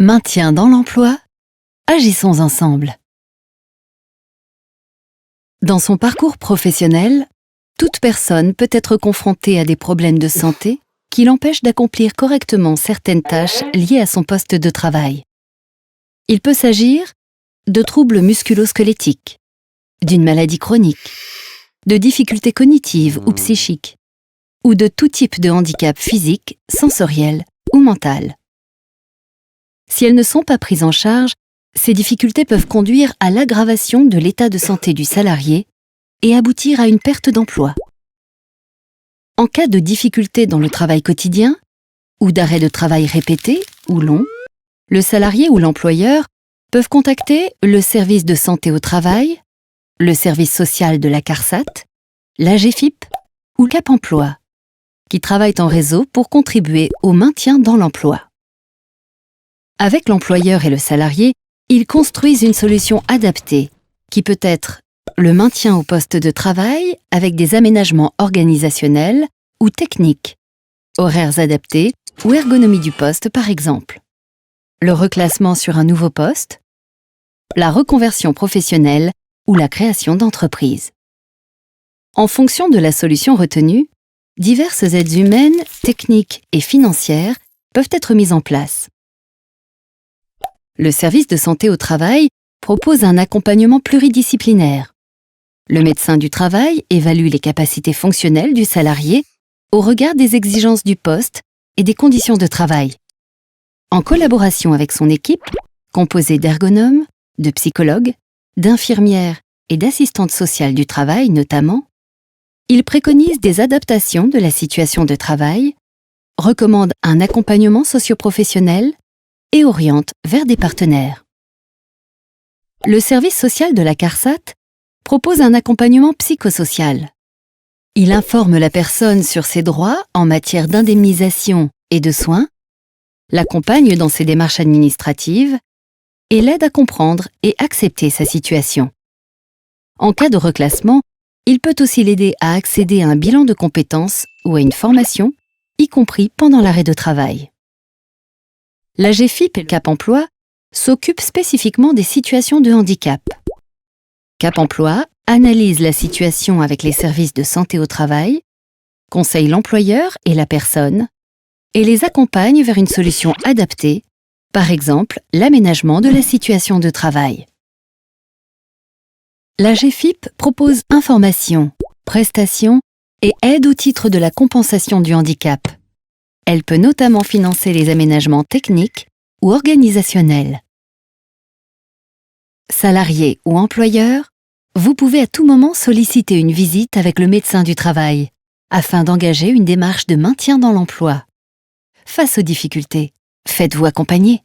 Maintien dans l'emploi, agissons ensemble. Dans son parcours professionnel, toute personne peut être confrontée à des problèmes de santé qui l'empêchent d'accomplir correctement certaines tâches liées à son poste de travail. Il peut s'agir de troubles musculo-squelettiques, d'une maladie chronique, de difficultés cognitives ou psychiques, ou de tout type de handicap physique, sensoriel ou mental. Si elles ne sont pas prises en charge, ces difficultés peuvent conduire à l'aggravation de l'état de santé du salarié et aboutir à une perte d'emploi. En cas de difficultés dans le travail quotidien, ou d'arrêt de travail répété ou long, le salarié ou l'employeur peuvent contacter le service de santé au travail, le service social de la CARSAT, l'AGEFIP ou Cap Emploi, qui travaillent en réseau pour contribuer au maintien dans l'emploi. Avec l'employeur et le salarié, ils construisent une solution adaptée, qui peut être le maintien au poste de travail avec des aménagements organisationnels ou techniques, horaires adaptés ou ergonomie du poste par exemple, le reclassement sur un nouveau poste, la reconversion professionnelle ou la création d'entreprises. En fonction de la solution retenue, diverses aides humaines, techniques et financières peuvent être mises en place. Le service de santé au travail propose un accompagnement pluridisciplinaire. Le médecin du travail évalue les capacités fonctionnelles du salarié au regard des exigences du poste et des conditions de travail. En collaboration avec son équipe, composée d'ergonomes, de psychologues, d'infirmières et d'assistantes sociales du travail notamment, il préconise des adaptations de la situation de travail, recommande un accompagnement socio-professionnel et oriente vers des partenaires. Le service social de la CARSAT propose un accompagnement psychosocial. Il informe la personne sur ses droits en matière d'indemnisation et de soins, l'accompagne dans ses démarches administratives et l'aide à comprendre et accepter sa situation. En cas de reclassement, il peut aussi l'aider à accéder à un bilan de compétences ou à une formation, y compris pendant l'arrêt de travail. L'AGEFIP et le Cap Emploi s'occupent spécifiquement des situations de handicap. Cap Emploi analyse la situation avec les services de santé au travail, conseille l'employeur et la personne, et les accompagne vers une solution adaptée, par exemple l'aménagement de la situation de travail. L'AGEFIP propose informations, prestations et aide au titre de la compensation du handicap. Elle peut notamment financer les aménagements techniques ou organisationnels. Salariés ou employeurs, vous pouvez à tout moment solliciter une visite avec le médecin du travail afin d'engager une démarche de maintien dans l'emploi. Face aux difficultés, faites-vous accompagner.